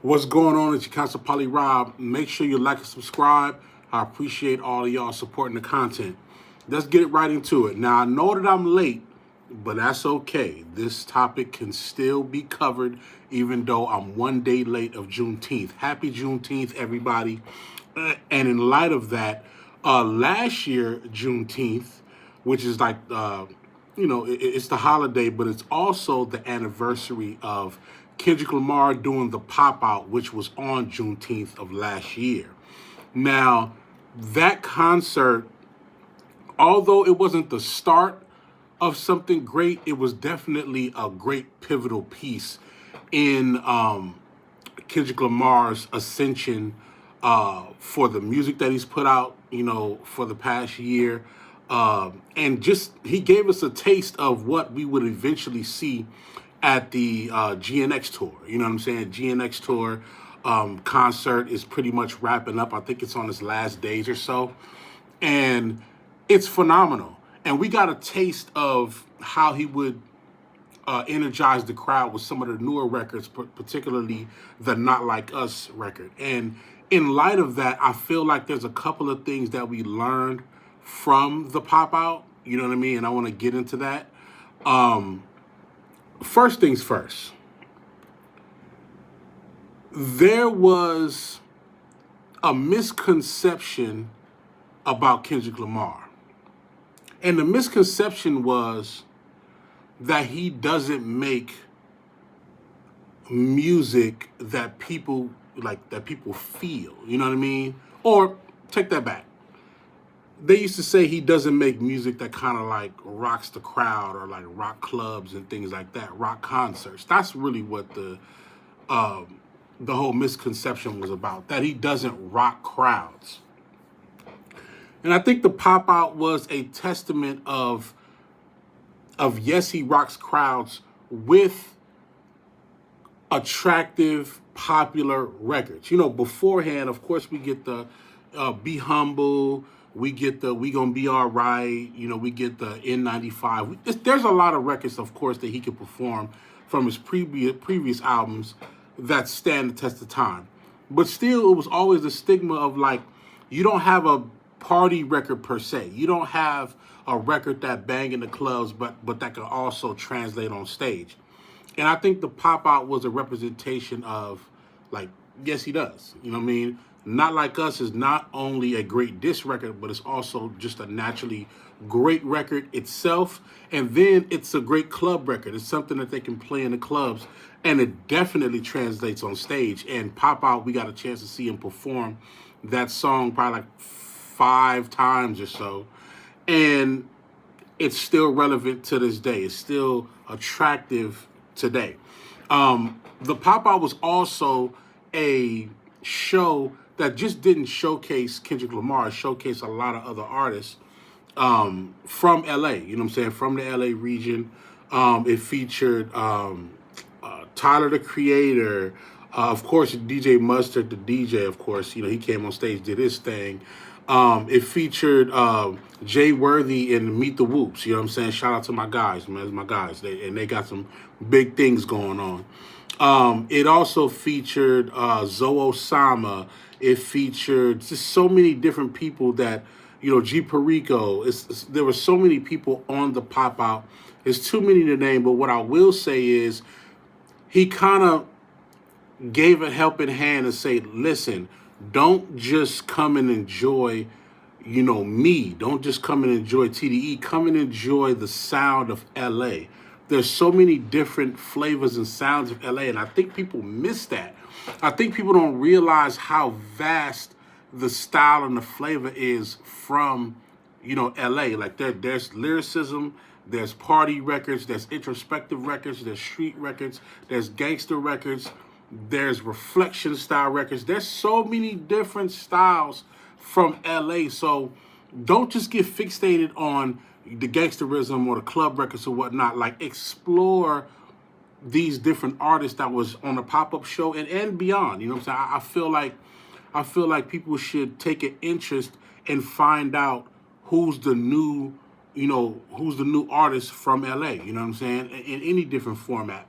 What's going on? It's your Council Polly Rob. Make sure you like and subscribe. I appreciate all of y'all supporting the content. Let's get right into it. Now, I know that I'm late, but that's okay. This topic can still be covered even though I'm one day late of Juneteenth. Happy Juneteenth, everybody. And in light of that, last year, Juneteenth, which is like, it's the holiday, but it's also the anniversary of Kendrick Lamar doing the Pop Out, which was on Juneteenth of last year. Now, that concert, although it wasn't the start of something great, it was definitely a great pivotal piece in Kendrick Lamar's ascension for the music that he's put out, for the past year. And just, he gave us a taste of what we would eventually see at the GNX tour. You know what I'm saying? GNX tour concert is pretty much wrapping up. I think it's on its last days or so. And it's phenomenal. And we got a taste of how he would energize the crowd with some of the newer records, particularly the Not Like Us record. And in light of that, I feel like there's a couple of things that we learned from the Pop Out. You know what I mean? And I want to get into that. First things first. There was a misconception about Kendrick Lamar. And the misconception was that he doesn't make music that people feel. You know what I mean? Or take that back. They used to say he doesn't make music that kind of like rocks the crowd or like rock clubs and things like that, rock concerts. That's really what the whole misconception was about, that he doesn't rock crowds. And I think the Pop Out was a testament of yes, he rocks crowds with attractive, popular records. Beforehand, of course, we get the Be Humble, we get the We Gonna Be All Right, we get the N95. There's a lot of records, of course, that he could perform from his previous albums that stand the test of time. But still, it was always the stigma of like, you don't have a party record per se. You don't have a record that bang in the clubs, but that can also translate on stage. And I think the Pop Out was a representation of, like, yes, he does. You know what I mean? Not Like Us is not only a great diss record, but it's also just a naturally great record itself. And then it's a great club record. It's something that they can play in the clubs, and it definitely translates on stage. And Pop Out, we got a chance to see him perform that song probably like 5 times or so. And it's still relevant to this day. It's still attractive today. The Pop Out was also a show that just didn't showcase Kendrick Lamar, it showcased a lot of other artists from LA, you know what I'm saying, from the LA region. It featured Tyler, the Creator, of course, DJ Mustard, the DJ, of course, he came on stage, did his thing. It featured Jay Worthy and Meet the Whoops. You know what I'm saying? Shout out to my guys, man. It's my guys. They got some big things going on. It also featured Zoe Osama. It featured just so many different people that, G Perico. There were so many people on the Pop Out. It's too many to name, but what I will say is he kind of gave a helping hand and say, listen, don't just come and enjoy, me. Don't just come and enjoy TDE. Come and enjoy the sound of LA. There's so many different flavors and sounds of LA, and I think people miss that. I think people don't realize how vast the style and the flavor is from, LA. Like there's lyricism, there's party records, there's introspective records, there's street records, there's gangster records, there's reflection style records. There's so many different styles from LA. So don't just get fixated on the gangsterism or the club records or whatnot. Like, explore these different artists that was on the pop-up show and beyond. You know what I'm saying? I feel like people should take an interest and find out who's the new artist from LA. You know what I'm saying? In any different format.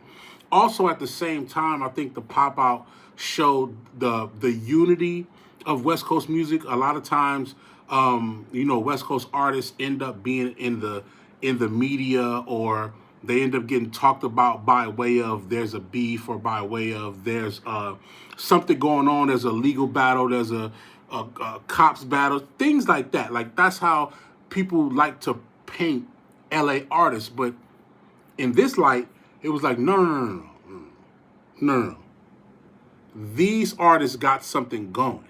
Also, at the same time, I think the Pop Out showed the unity of West Coast music. A lot of times, West Coast artists end up being in the media, or they end up getting talked about by way of there's a beef, or by way of there's something going on, there's a legal battle, there's a cops battle, things like that. Like, that's how people like to paint LA artists. But in this light, it was like, no. These artists got something going.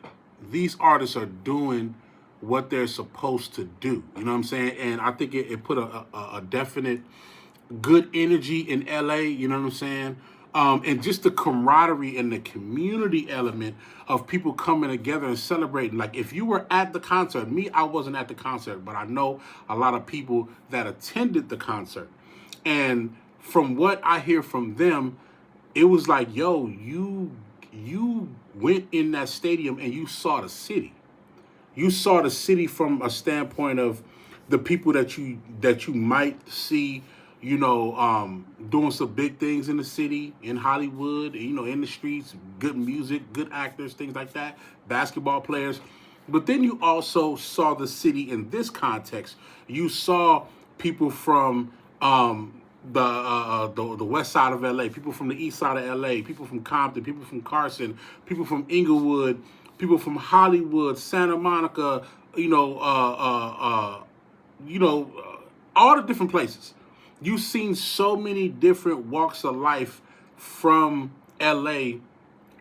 These artists are doing what they're supposed to do. You know what I'm saying? And I think it put a definite good energy in LA. You know what I'm saying? And just the camaraderie and the community element of people coming together and celebrating. Like, if you were at the concert, I wasn't at the concert, but I know a lot of people that attended the concert. And from what I hear from them, it was like, yo, you went in that stadium and you saw the city. You saw the city from a standpoint of the people that you might see, doing some big things in the city, in Hollywood, in the streets, good music, good actors, things like that, basketball players. But then you also saw the city in this context. You saw people from the west side of LA, people from the east side of LA, people from Compton, people from Carson, people from Inglewood, people from Hollywood, Santa Monica, all the different places. You've seen so many different walks of life from LA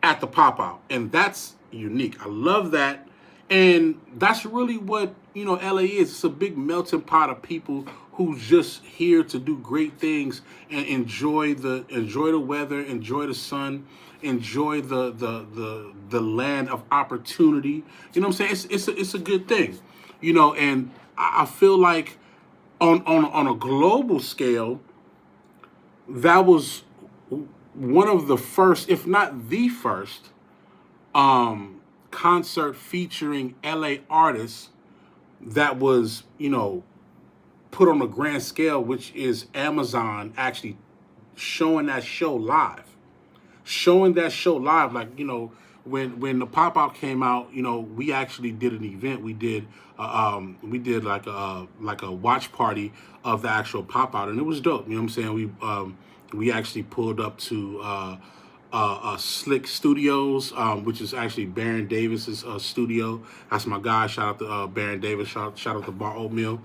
at the pop-out, and that's unique. I love that. And that's really what, LA is. It's a big melting pot of people who's just here to do great things and enjoy the weather, enjoy the sun, enjoy the land of opportunity. You know what I'm saying? It's a good thing. And I feel like on a global scale, that was one of the first, if not the first, concert featuring LA artists that was, put on a grand scale, which is Amazon actually showing that show live. Like, when the pop-out came out, we actually did an event. We did like a watch party of the actual pop-out, and it was dope. You know what I'm saying? We actually pulled up to Slick Studios, which is actually Baron Davis's studio. That's my guy. Shout out to Baron Davis. Shout out to Bar Oatmeal.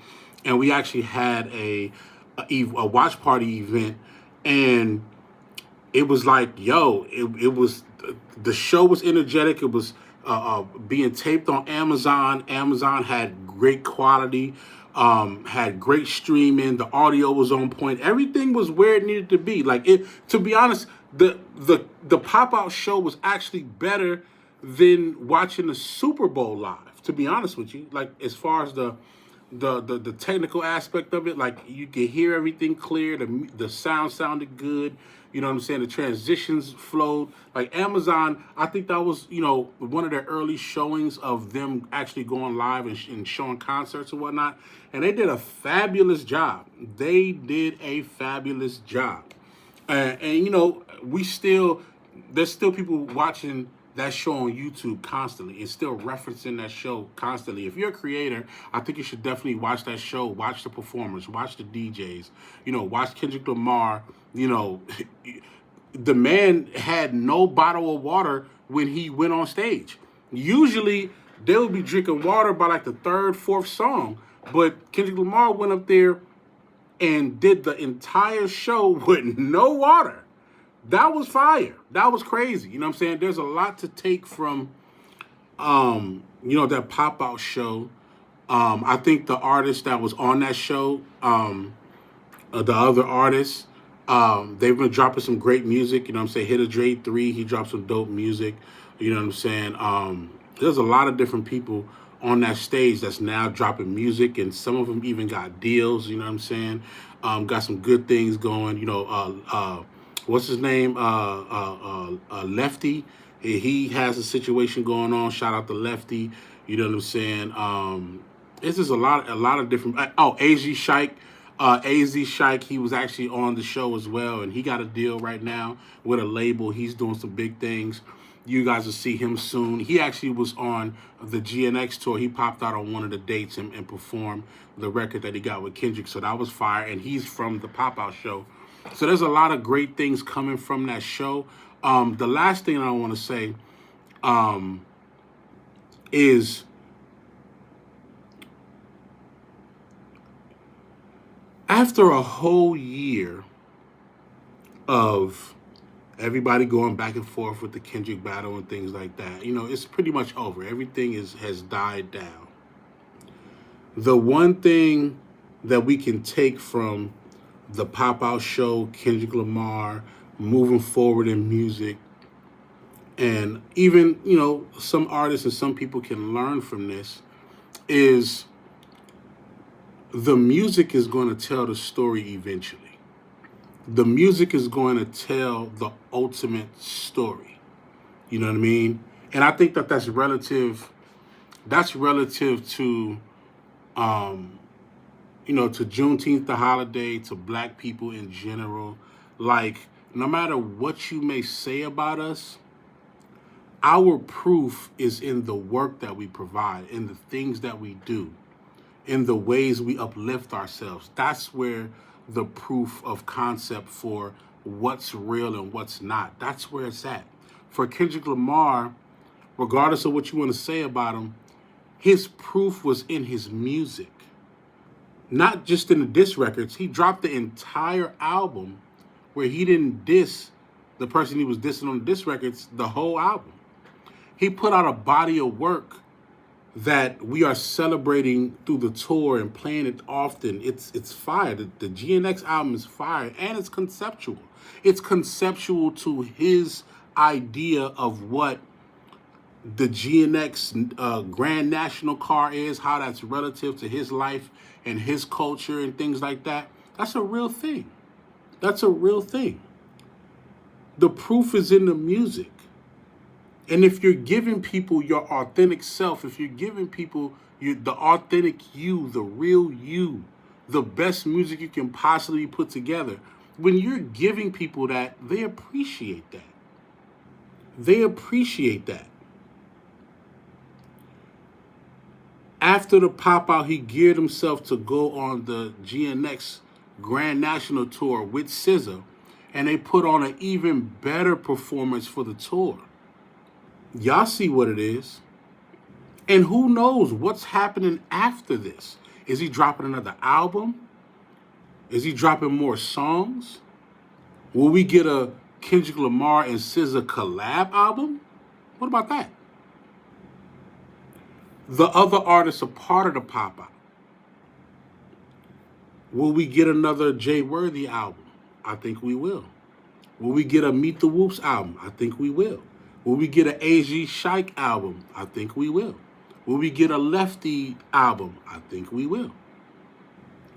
And we actually had a watch party event, and it was like, yo, it was, the show was energetic. It was being taped on Amazon. Amazon had great quality, had great streaming. The audio was on point. Everything was where it needed to be. Like, to be honest, the pop-out show was actually better than watching the Super Bowl live, to be honest with you. Like, as far as the technical aspect of it, like, you could hear everything clear. The sound sounded good. You know what I'm saying? The transitions flowed. Like, Amazon, I think that was, one of their early showings of them actually going live and showing concerts and whatnot. And they did a fabulous job. And there's still people watching that show on YouTube constantly and still referencing that show constantly. If you're a creator, I think you should definitely watch that show, watch the performers, watch the DJs, watch Kendrick Lamar. The man had no bottle of water when he went on stage. Usually they would be drinking water by like the third, fourth song, but Kendrick Lamar went up there and did the entire show with no water. That was fire. That was crazy. You know what I'm saying? There's a lot to take from, that pop-out show. I think the artist that was on that show, the other artists, they've been dropping some great music. You know what I'm saying? Hit a Dre 3, he dropped some dope music. You know what I'm saying? There's a lot of different people on that stage that's now dropping music, and some of them even got deals. You know what I'm saying? Got some good things going. What's his name? Lefty. He has a situation going on. Shout out to Lefty. You know what I'm saying? It's just a lot of different. AZ Shike. AZ Shike. He was actually on the show as well, and he got a deal right now with a label. He's doing some big things. You guys will see him soon. He actually was on the GNX tour. He popped out on one of the dates and performed the record that he got with Kendrick. So that was fire. And he's from the Pop Out show. So there's a lot of great things coming from that show. The last thing I want to say is after a whole year of everybody going back and forth with the Kendrick battle and things like that, it's pretty much over. Everything has died down. The one thing that we can take from the Pop Out show, Kendrick Lamar, moving forward in music, and even, some artists and some people can learn from this, is the music is going to tell the story eventually. The music is going to tell the ultimate story. You know what I mean? And I think that that's relative. That's relative to, to Juneteenth, the holiday, to Black people in general. Like, no matter what you may say about us, our proof is in the work that we provide, in the things that we do, in the ways we uplift ourselves. That's where the proof of concept for what's real and what's not. That's where it's at. For Kendrick Lamar, regardless of what you want to say about him, his proof was in his music. Not just in the diss records. He dropped the entire album where he didn't diss the person he was dissing on the diss records, the whole album. He put out a body of work that we are celebrating through the tour and playing it often. It's fire. The GNX album is fire, and it's conceptual. It's conceptual to his idea of what the GNX Grand National car is, how that's relative to his life and his culture and things like that. That's a real thing. That's a real thing. The proof is in the music. And if you're giving people your authentic self, if you're giving people the authentic you, the real you, the best music you can possibly put together, when you're giving people that, they appreciate that. They appreciate that. After the Pop Out, he geared himself to go on the GNX Grand National Tour with SZA, and they put on an even better performance for the tour. Y'all see what it is. And who knows what's happening after this? Is he dropping another album? Is he dropping more songs? Will we get a Kendrick Lamar and SZA collab album? What about that? The other artists are part of the Pop Out. Will we get another Jay Worthy album? I think we will. Will we get a Meet the Whoops album? I think we will. Will we get an AG Shike album? I think we will. Will we get a Lefty album? I think we will.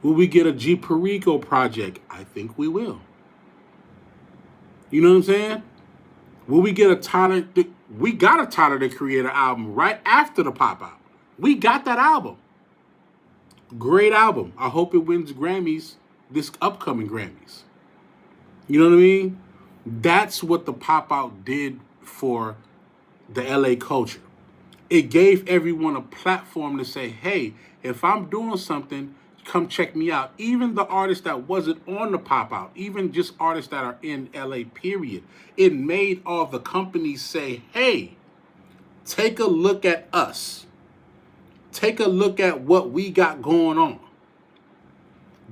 Will we get a G Perico project? I think we will. You know what I'm saying? Will we get a Tyler? We got a Tyler, the Creator album right after the Pop Out. We got that album. Great album. I hope it wins Grammys, this upcoming Grammys. You know what I mean? That's what the Pop Out did for the LA culture. It gave everyone a platform to say, hey, if I'm doing something, come check me out. Even the artists that wasn't on the Pop Out, even just artists that are in LA, period. It made all the companies say, hey, take a look at us. Take a look at what we got going on.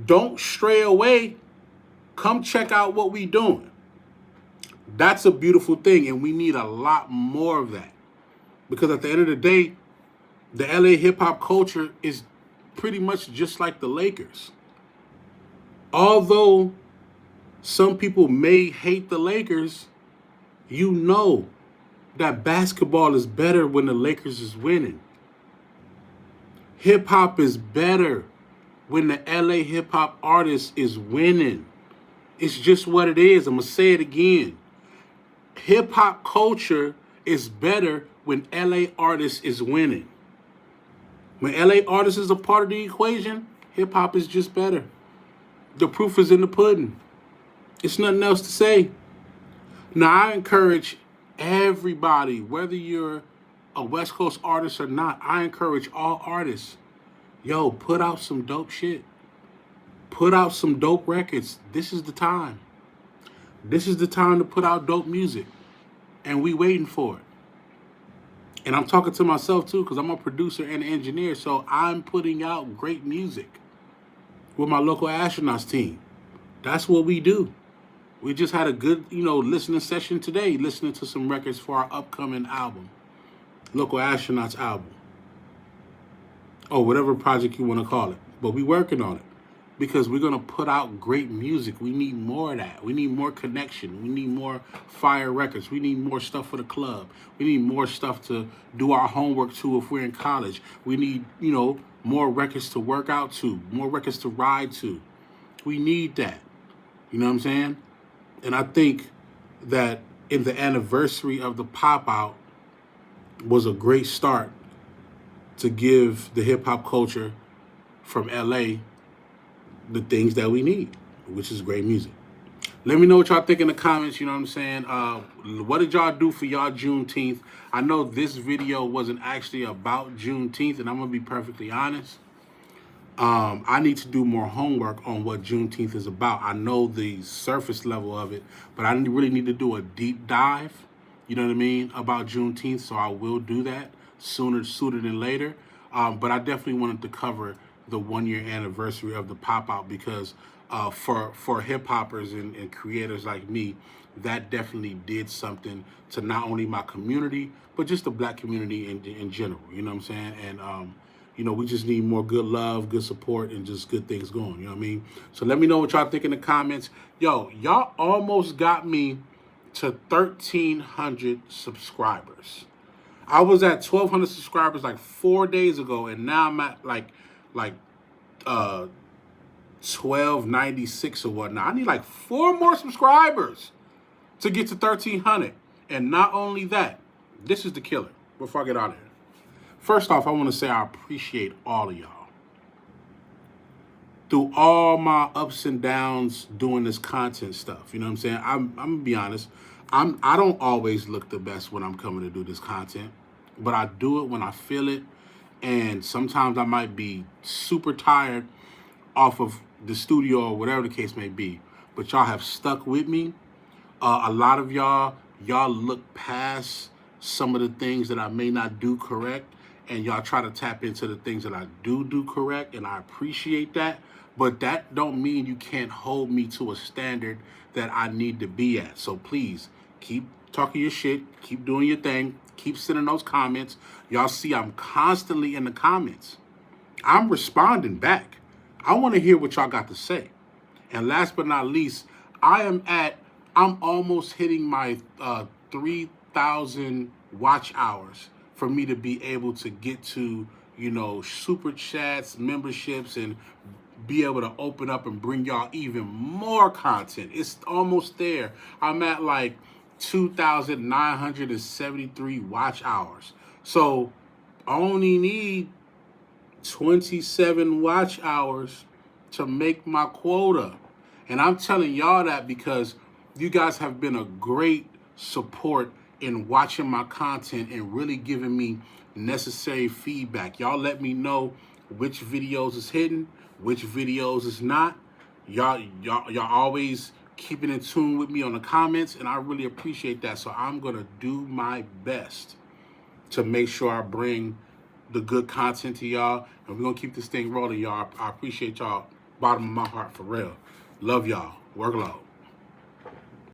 Don't stray away. Come check out what we doing. That's a beautiful thing, and we need a lot more of that. Because at the end of the day, the LA hip-hop culture is pretty much just like the Lakers. Although some people may hate the Lakers, you know that basketball is better when the Lakers is winning. Hip-hop is better when the LA hip-hop artist is winning. It's just what it is. I'm going to say it again. Hip-hop culture is better when LA artists is winning. When LA artists is a part of the equation, hip-hop is just better. The proof is in the pudding. It's nothing else to say. Now, I encourage Everybody, whether you're a West Coast artist or not, I encourage all artists, yo, put out some dope shit. Put out some dope records. This is the time. This is the time to put out dope music. And we waiting for it. And I'm talking to myself too, because I'm a producer and engineer, so I'm putting out great music with my local astronauts team. That's what we do. We just had a good, listening session today, listening to some records for our upcoming album, Local Astronauts album, or whatever project you want to call it. But we working on it because we're going to put out great music. We need more of that. We need more connection. We need more fire records. We need more stuff for the club. We need more stuff to do our homework to if we're in college. We need, more records to work out to, more records to ride to. We need that. You know what I'm saying? And I think that in the anniversary of the pop out was a great start to give the hip hop culture from LA the things that we need, which is great music. Let me know what y'all think in the comments, you know what I'm saying? What did y'all do for y'all Juneteenth? I know this video wasn't actually about Juneteenth, and I'm going to be perfectly honest. I need to do more homework on what Juneteenth is about. I know the surface level of it, but I really need to do a deep dive, you know what I mean, about Juneteenth, so I will do that sooner than later. But I definitely wanted to cover the 1 year anniversary of the pop out because for hip hoppers and creators like me, that definitely did something to not only my community, but just the black community in general, you know what I'm saying? And, we just need more good love, good support, and just good things going, you know what I mean? So let me know what y'all think in the comments. Yo, y'all almost got me to 1,300 subscribers. I was at 1,200 subscribers like 4 days ago, and now I'm at like 1,296 or whatnot. I need like 4 more subscribers to get to 1,300. And not only that, this is the killer before I get out of here. First off, I want to say I appreciate all of y'all. Through all my ups and downs doing this content stuff, you know what I'm saying? I'm going to be honest. I don't always look the best when I'm coming to do this content, but I do it when I feel it. And sometimes I might be super tired off of the studio or whatever the case may be. But y'all have stuck with me. A lot of y'all look past some of the things that I may not do correct, and y'all try to tap into the things that I do correct, and I appreciate that. But that don't mean you can't hold me to a standard that I need to be at. So please, keep talking your shit, keep doing your thing, keep sending those comments. Y'all see I'm constantly in the comments. I'm responding back. I want to hear what y'all got to say. And last but not least, I'm almost hitting my 3,000 watch hours for me to be able to get to, super chats, memberships, and be able to open up and bring y'all even more content. It's almost there. I'm at like 2,973 watch hours. So I only need 27 watch hours to make my quota. And I'm telling y'all that because you guys have been a great support in watching my content and really giving me necessary feedback. Y'all let me know which videos is hitting, which videos is not. Y'all always keeping in tune with me on the comments, and I really appreciate that. So I'm gonna do my best to make sure I bring the good content to y'all, and we're gonna keep this thing rolling, y'all. I appreciate y'all, bottom of my heart, for real. Love y'all. Work low.